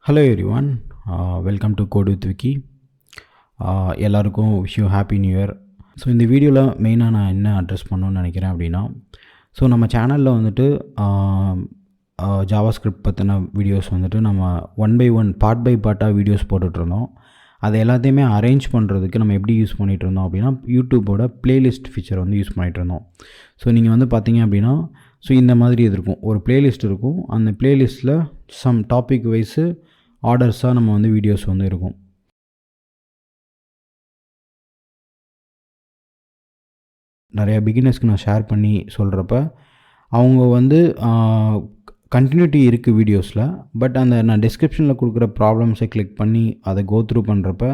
Hello everyone, welcome to code with Vicky. எல்லாருக்கும் wish you happy new year. So இந்த வீடியோவில் மெயினாக நான் என்ன அட்ரஸ் பண்ணணும்னு நினைக்கிறேன் அப்படின்னா, ஸோ நம்ம சேனலில் வந்துட்டு ஜாவாஸ்கிரிப்ட் பற்றின வீடியோஸ் வந்துட்டு நம்ம one by one part by பார்ட்டாக வீடியோஸ் போட்டுட்ருந்தோம். அதை எல்லாத்தையுமே அரேஞ்ச் பண்ணுறதுக்கு நம்ம எப்படி யூஸ் பண்ணிகிட்டு இருந்தோம் அப்படின்னா, யூடியூப்போட ப்ளேலிஸ்ட் ஃபீச்சர் வந்து யூஸ் பண்ணிகிட்டு இருந்தோம். ஸோ நீங்கள் வந்து பார்த்தீங்க அப்படின்னா, ஸோ இந்த மாதிரி இது இருக்கும், ஒரு ப்ளேலிஸ்ட் இருக்கும். அந்த ப்ளேலிஸ்ட்டில் சம் டாபிக் வைஸு ஆர்டர்ஸாக நம்ம வந்து வீடியோஸ் வந்து இருக்கும். நிறையா பிகினர்ஸ்க்கு நான் ஷேர் பண்ணி சொல்கிறப்ப அவங்க வந்து கண்டினியூட்டி இருக்குது வீடியோஸில். பட் அந்த நான் டிஸ்கிரிப்ஷனில் கொடுக்குற ப்ராப்ளம்ஸை கிளிக் பண்ணி அதை கோ த்ரூ பண்ணுறப்ப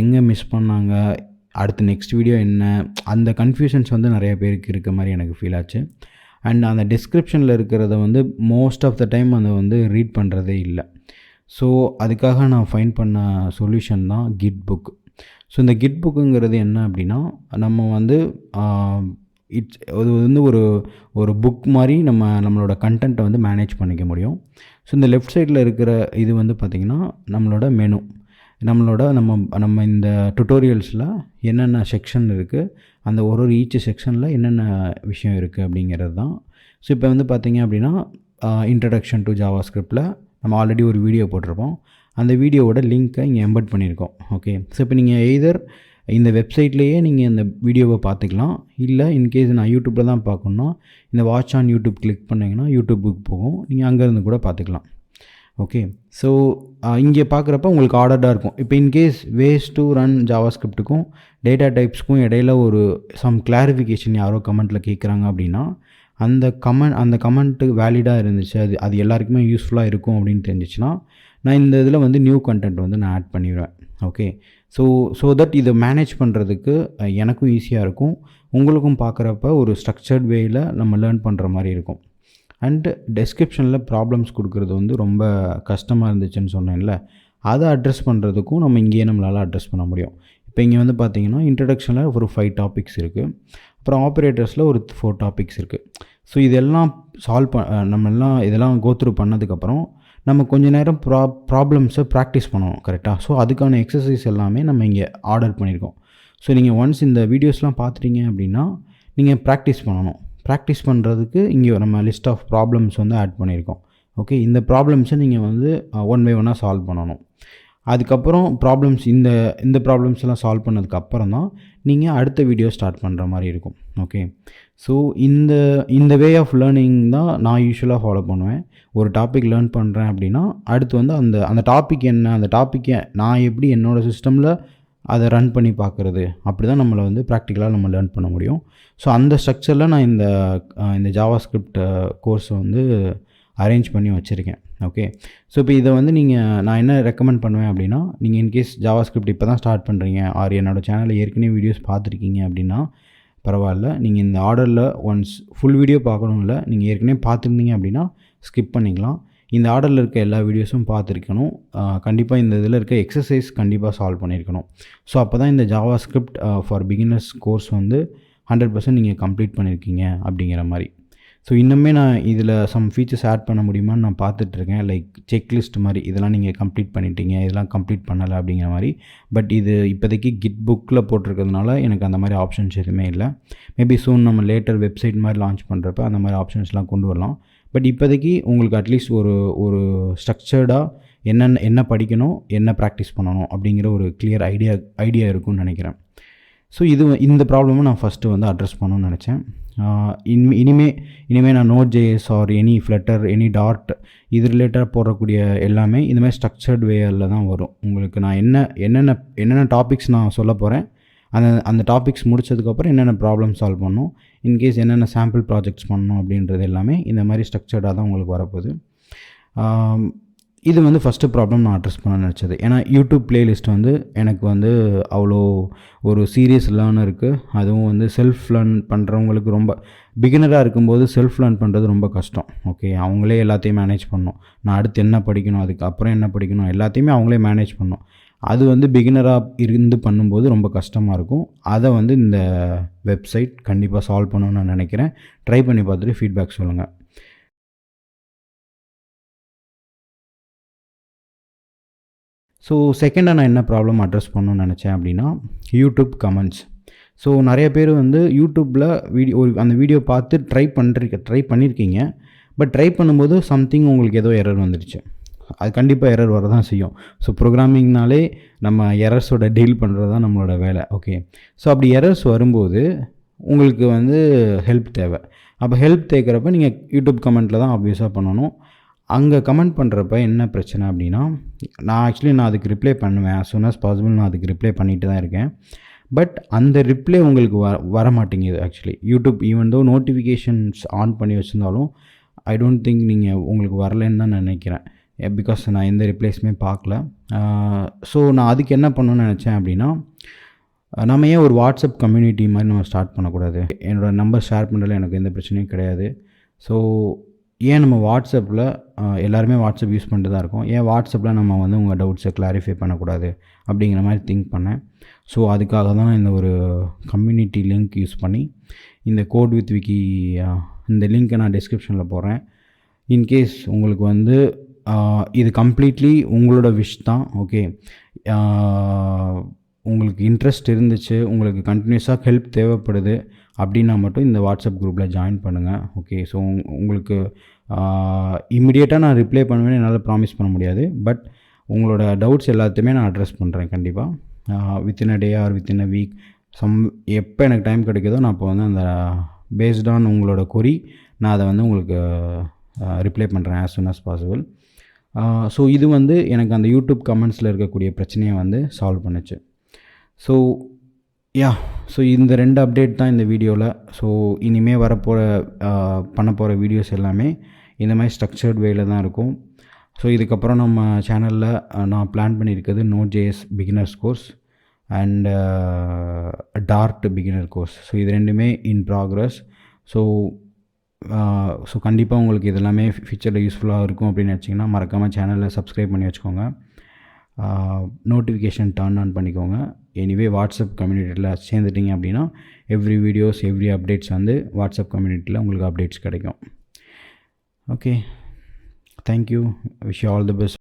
எங்கே மிஸ் பண்ணாங்க, அடுத்து நெக்ஸ்ட் வீடியோ என்ன, அந்த கன்ஃபியூஷன்ஸ் வந்து நிறைய பேருக்கு இருக்க மாதிரி எனக்கு ஃபீல் ஆச்சு. அண்ட் அந்த டிஸ்கிரிப்ஷனில் இருக்கிறத வந்து மோஸ்ட் ஆஃப் த டைம் அதை வந்து ரீட் பண்ணுறதே இல்லை. ஸோ அதுக்காக நான் ஃபைண்ட் பண்ண சொல்யூஷன் தான் கிட் புக். ஸோ இந்த கிட் புக்குங்கிறது என்ன அப்படின்னா, நம்ம வந்து அது வந்து ஒரு புக் மாதிரி நம்மளோட கண்டென்ட்டை வந்து மேனேஜ் பண்ணிக்க முடியும். ஸோ இந்த லெஃப்ட் சைடில் இருக்கிற இது வந்து பார்த்திங்கன்னா நம்மளோட மெனு, நம்ம இந்த டுட்டோரியல்ஸில் என்னென்ன செக்ஷன் இருக்குது, அந்த ஒரு ஈச் செக்ஷனில் என்னென்ன விஷயம் இருக்குது அப்படிங்கிறது தான். ஸோ இப்போ வந்து பார்த்திங்க அப்படின்னா, இன்ட்ரடக்ஷன் டு ஜாவாஸ்கிரிப்டில் நம்ம ஆல்ரெடி ஒரு வீடியோ போட்டிருப்போம். அந்த வீடியோவோட லிங்க்கை இங்கே எம்பெட் பண்ணியிருக்கோம். ஓகே, ஸோ இப்போ நீங்கள் எய்தர் இந்த வெப்சைட்லேயே நீங்கள் இந்த வீடியோவை பார்த்துக்கலாம், இல்லை இன்கேஸ் நான் யூடியூப்பில் தான் பார்க்கணுன்னா இந்த வாட்ச் ஆன் யூடியூப் கிளிக் பண்ணிங்கன்னா யூடியூப்புக்கு போகும், நீங்கள் அங்கேருந்து கூட பார்த்துக்கலாம். ஓகே, ஸோ இங்கே பார்க்குறப்ப உங்களுக்கு ஆர்டர்டாக இருக்கும். இப்போ இன்கேஸ் வேஸ் டு ரன் ஜாவாஸ்கிரிப்ட்டுக்கும் டேட்டா டைப்ஸ்க்கும் இடையில ஒரு சம் கிளாரிஃபிகேஷன் யாரோ கமெண்ட்டில் கேட்குறாங்க அப்படின்னா, அந்த கமெண்ட்டு வேலிடாக இருந்துச்சு, அது எல்லாருக்குமே யூஸ்ஃபுல்லாக இருக்கும் அப்படின்னு தெரிஞ்சிச்சுன்னா, நான் இந்த இதில் வந்து நியூ கண்டென்ட் வந்து நான் ஆட் பண்ணிடுவேன். ஓகே, ஸோ தட் இதை மேனேஜ் பண்ணுறதுக்கு எனக்கும் ஈஸியாக இருக்கும், உங்களுக்கும் பார்க்குறப்ப ஒரு ஸ்ட்ரக்சர்ட் வேயில் நம்ம லேர்ன் பண்ணுற மாதிரி இருக்கும். அண்டு டெஸ்கிரிப்ஷனில் ப்ராப்ளம்ஸ் கொடுக்குறது வந்து ரொம்ப கஷ்டமாக இருந்துச்சுன்னு சொன்னேன்ல, அதை அட்ரெஸ் பண்ணுறதுக்கும் நம்ம இங்கேயே நம்மளால் அட்ரெஸ் பண்ண முடியும். இப்போ இங்கே வந்து பார்த்திங்கன்னா இன்ட்ரடக்ஷனில் ஒரு 5 டாபிக்ஸ் இருக்குது, அப்புறம் ஆப்ரேட்டர்ஸில் ஒரு 4 டாபிக்ஸ் இருக்குது. ஸோ இதெல்லாம் இதெல்லாம் கோத்ரூ பண்ணதுக்கப்புறம் நம்ம கொஞ்சம் நேரம் ப்ராப்ளம்ஸை ப்ராக்டிஸ் பண்ணணும், கரெக்டாக? ஸோ அதுக்கான எக்ஸசைஸ் எல்லாமே நம்ம இங்கே ஆர்டர் பண்ணியிருக்கோம். ஸோ நீங்கள் ஒன்ஸ் இந்த வீடியோஸ்லாம் பார்த்துட்டீங்க அப்படின்னா நீங்கள் ப்ராக்டிஸ் பண்ணணும். ப்ராக்டிஸ் பண்ணுறதுக்கு இங்கே நம்ம லிஸ்ட் ஆஃப் ப்ராப்ளம்ஸ் வந்து ஆட் பண்ணியிருக்கோம். ஓகே, இந்த ப்ராப்ளம்ஸை நீங்கள் வந்து ஒன் பை ஒன்னாக சால்வ் பண்ணணும். அதுக்கப்புறம் இந்த ப்ராப்ளம்ஸ் எல்லாம் சால்வ் பண்ணதுக்கப்புறம் தான் நீங்கள் அடுத்த வீடியோ ஸ்டார்ட் பண்ணுற மாதிரி இருக்கும். ஓகே, ஸோ இந்த வே ஆஃப் லேர்னிங் தான் நான் யூஸ்வலாக ஃபாலோ பண்ணுவேன். ஒரு டாபிக் லேர்ன் பண்ணுறேன் அப்படின்னா அடுத்து வந்து அந்த டாபிக் என்ன, அந்த டாப்பிக்கை நான் எப்படி என்னோடய சிஸ்டமில் அதை ரன் பண்ணி பார்க்குறது, அப்படி தான் நம்மளை வந்து ப்ராக்டிக்கலாக நம்ம லேர்ன் பண்ண முடியும். ஸோ அந்த ஸ்ட்ரக்சரில் நான் இந்த ஜாவாஸ்கிரிப்ட் கோர்ஸை வந்து அரேஞ்ச் பண்ணி வச்சுருக்கேன். ஓகே, ஸோ இப்போ இதை வந்து நான் என்ன ரெக்கமெண்ட் பண்ணுவேன் அப்படின்னா, நீங்கள் இன்கேஸ் ஜாவாஸ்கிரிப்ட் இப்போ தான் ஸ்டார்ட் பண்ணுறீங்க, ஆர் என்னோடய சேனலில் ஏற்கனவே வீடியோஸ் பார்த்துருக்கீங்க அப்படின்னா பரவாயில்ல, நீங்கள் இந்த ஆர்டரில் ஒன்ஸ் ஃபுல் வீடியோ பார்க்கணும், இல்லை நீங்கள் ஏற்கனவே பார்த்துருந்தீங்க அப்படின்னா ஸ்கிப் பண்ணிக்கலாம். இந்த ஆர்டரில் இருக்க எல்லா வீடியோஸும் பார்த்துருக்கணும். கண்டிப்பாக இந்த இதில் இருக்க எக்ஸசைஸ் கண்டிப்பாக சால்வ் பண்ணியிருக்கணும். ஸோ அப்போ தான் இந்த ஜாவாஸ்கிரிப்ட் ஃபார் பிகினர்ஸ் கோர்ஸ் வந்து 100% நீங்கள் கம்ப்ளீட் பண்ணியிருக்கீங்க அப்படிங்கிற மாதிரி. ஸோ இன்னுமே நான் இதில் சம் ஃபீச்சர்ஸ் ஆட் பண்ண முடியுமான்னு நான் பார்த்துட்ருக்கேன். லைக் செக்லிஸ்ட் மாதிரி, இதெல்லாம் நீங்கள் கம்ப்ளீட் பண்ணிட்டீங்க, இதெல்லாம் கம்ப்ளீட் பண்ணலை அப்படிங்கிற மாதிரி. பட் இது இப்போதைக்கு கிட் புக்கில் போட்டிருக்கிறதுனால எனக்கு அந்த மாதிரி ஆப்ஷன்ஸ் எதுவுமே இல்லை. மேபி சூன் நம்ம லேட்டர் வெப்சைட் மாதிரி லான்ச் பண்ணுறப்ப அந்த மாதிரி ஆப்ஷன்ஸ்லாம் கொண்டு வரலாம். பட் இப்போதைக்கு உங்களுக்கு அட்லீஸ்ட் ஒரு ஸ்ட்ரக்சர்டாக என்ன படிக்கணும், என்ன ப்ராக்டிஸ் பண்ணணும் அப்படிங்கிற ஒரு கிளியர் ஐடியா இருக்கும்னு நினைக்கிறேன். ஸோ இந்த ப்ராப்ளமும் நான் ஃபஸ்ட்டு வந்து அட்ரெஸ் பண்ணணும்னு நினச்சேன். இனிமே நான் Node.js or any flutter, any dot இது ரிலேட்டடாக போடக்கூடிய எல்லாமே இந்தமாதிரி ஸ்ட்ரக்சர்ட் வேயில் தான் வரும். உங்களுக்கு நான் என்னென்ன டாபிக்ஸ் நான் சொல்ல போகிறேன், அந்த டாபிக்ஸ் முடித்ததுக்கப்புறம் என்னென்ன ப்ராப்ளம் சால்வ் பண்ணணும், இன்கேஸ் என்னென்ன சாம்பிள் ப்ராஜெக்ட்ஸ் பண்ணணும் அப்படின்றது எல்லாமே இந்த மாதிரி ஸ்ட்ரக்சர்டாக தான் உங்களுக்கு வரப்போகுது. இது வந்து ஃபஸ்ட்டு ப்ராப்ளம் நான் அட்ரெஸ் பண்ண நினச்சது. ஏன்னா யூடியூப் ப்ளேலிஸ்ட் வந்து எனக்கு வந்து அவ்வளோ ஒரு சீரியஸ் லேர்னருக்கு, அதுவும் வந்து செல்ஃப் லேர்ன் பண்ணுறவங்களுக்கு ரொம்ப பிகினராக இருக்கும்போது செல்ஃப் லேர்ன் பண்ணுறது ரொம்ப கஷ்டம். ஓகே, அவங்களே எல்லாத்தையும் மேனேஜ் பண்ணணும். நான் அடுத்து என்ன படிக்கணும், அதுக்கப்புறம் என்ன படிக்கணும், எல்லாத்தையுமே அவங்களே மேனேஜ் பண்ணணும். அது வந்து பிகினராக இருந்து பண்ணும்போது ரொம்ப கஷ்டமாக இருக்கும். அதை வந்து இந்த வெப்சைட் கண்டிப்பாக சால்வ் பண்ணணும்னு நான் நினைக்கிறேன். ட்ரை பண்ணி பார்த்துட்டு ஃபீட்பேக் சொல்லுங்கள். ஸோ செகண்டாக நான் என்ன ப்ராப்ளம் அட்ரஸ் பண்ணணும்னு நினச்சேன் அப்படின்னா யூடியூப் கமெண்ட்ஸ். ஸோ நிறைய பேர் வந்து யூடியூப்பில் அந்த வீடியோ பார்த்து ட்ரை பண்ணியிருக்கீங்க. பட் ட்ரை பண்ணும்போது சம்திங் உங்களுக்கு ஏதோ எரர் வந்துடுச்சு. அது கண்டிப்பாக எரர் வர தான் செய்யும். ஸோ ப்ரோக்ராமிங்னாலே நம்ம எரர்ஸோட டீல் பண்ணுறது தான் நம்மளோட வேலை. ஓகே, ஸோ அப்படி எரர்ஸ் வரும்போது உங்களுக்கு வந்து ஹெல்ப் தேவை. அப்போ ஹெல்ப் கேட்குறப்ப நீங்கள் யூடியூப் கமெண்ட்டில் தான் ஆப்வியஸாக பண்ணணும். அங்கே கமெண்ட் பண்ணுறப்ப என்ன பிரச்சனை அப்படின்னா, நான் அதுக்கு ரிப்ளை பண்ணுவேன். as soon as possible நான் அதுக்கு ரிப்ளை பண்ணிட்டு தான் இருக்கேன். பட் அந்த ரிப்ளை உங்களுக்கு வர மாட்டேங்குது. Actually YouTube even though notifications on பண்ணி வச்சுருந்தாலும் ஐ டோன்ட் திங்க் உங்களுக்கு வரலன்னு தான் நினைக்கிறேன். பிகாஸ் நான் எந்த ரிப்ளைஸுமே பார்க்கல. ஸோ நான் அதுக்கு என்ன பண்ணணும்னு நினச்சேன் அப்படின்னா, நம்ம ஏன் ஒரு வாட்ஸ்அப் கம்யூனிட்டி மாதிரி நம்ம ஸ்டார்ட் பண்ணக்கூடாது? என்னோடய நம்பர் ஷேர் பண்ணுறதுல எனக்கு எந்த பிரச்சனையும் கிடையாது. ஸோ ஏன் நம்ம வாட்ஸ்அப்பில் எல்லாருமே வாட்ஸ்அப் யூஸ் பண்ணிட்டு தான் இருக்கோம், ஏன் வாட்ஸ்அப்பில் நம்ம வந்து உங்கள் டவுட்ஸை கிளாரிஃபை பண்ணக்கூடாது அப்படிங்கிற மாதிரி திங்க் பண்ணேன். ஸோ அதுக்காக தான் இந்த ஒரு கம்யூனிட்டி லிங்க் யூஸ் பண்ணி இந்த கோட் வித் விக்கி இந்த லிங்க்கை நான் டிஸ்கிரிப்ஷனில் போடுறேன். இன்கேஸ் உங்களுக்கு வந்து இது கம்ப்ளீட்லி உங்களோட விஷ் தான். ஓகே, உங்களுக்கு இன்ட்ரெஸ்ட் இருந்துச்சு, உங்களுக்கு கண்டினியூஸாக ஹெல்ப் தேவைப்படுது அப்படின்னா மட்டும் இந்த வாட்ஸ்அப் குரூப்பில் ஜாயின் பண்ணுங்கள். ஓகே, ஸோ உங்களுக்கு இம்மிடியேட்டாக நான் ரிப்ளை பண்ணுவேன்னு என்னால் ப்ராமிஸ் பண்ண முடியாது. பட் உங்களோட டவுட்ஸ் எல்லாத்தையுமே நான் அட்ரஸ் பண்ணுறேன் கண்டிப்பாக. Within a day or within a week எப்போ எனக்கு டைம் கிடைக்குதோ நான் இப்போ வந்து அந்த பேஸ்ட் ஆன் உங்களோட கொரி நான் அதை வந்து உங்களுக்கு ரிப்ளை பண்ணுறேன் as soon as possible. So இது வந்து எனக்கு அந்த யூடியூப் கமெண்ட்ஸில் இருக்கக்கூடிய பிரச்சனையை வந்து சால்வ் பண்ணுச்சு. ஸோ ஸோ இந்த 2 அப்டேட் தான் இந்த வீடியோவில். ஸோ இனிமேல் பண்ண போகிற வீடியோஸ் எல்லாமே இந்த மாதிரி ஸ்ட்ரக்சர்ட் வேயில் தான் இருக்கும். ஸோ இதுக்கப்புறம் நம்ம சேனலில் நான் பிளான் பண்ணியிருக்கிறது Node.js beginners course and Dart beginner course. So இது 2மே இன் ப்ராக்ரஸ். ஸோ கண்டிப்பாக உங்களுக்கு இதெல்லாமே ஃபியூச்சரில் யூஸ்ஃபுல்லாக இருக்கும் அப்படின்னு நினச்சிங்கன்னா மறக்காமல் சேனலில் சப்ஸ்கிரைப் பண்ணி வச்சுக்கோங்க. நோட்டிஃபிகேஷன் டர்ன் ஆன் பண்ணிக்கோங்க. எனிவே வாட்ஸ்அப் கம்யூனிட்டியில் சேர்ந்துட்டிங்க அப்படின்னா எவ்ரி வீடியோஸ் எவ்ரி அப்டேட்ஸ் வந்து வாட்ஸ்அப் கம்யூனிட்டியில் உங்களுக்கு அப்டேட்ஸ் கிடைக்கும். Okay, thank you, wish you all the best.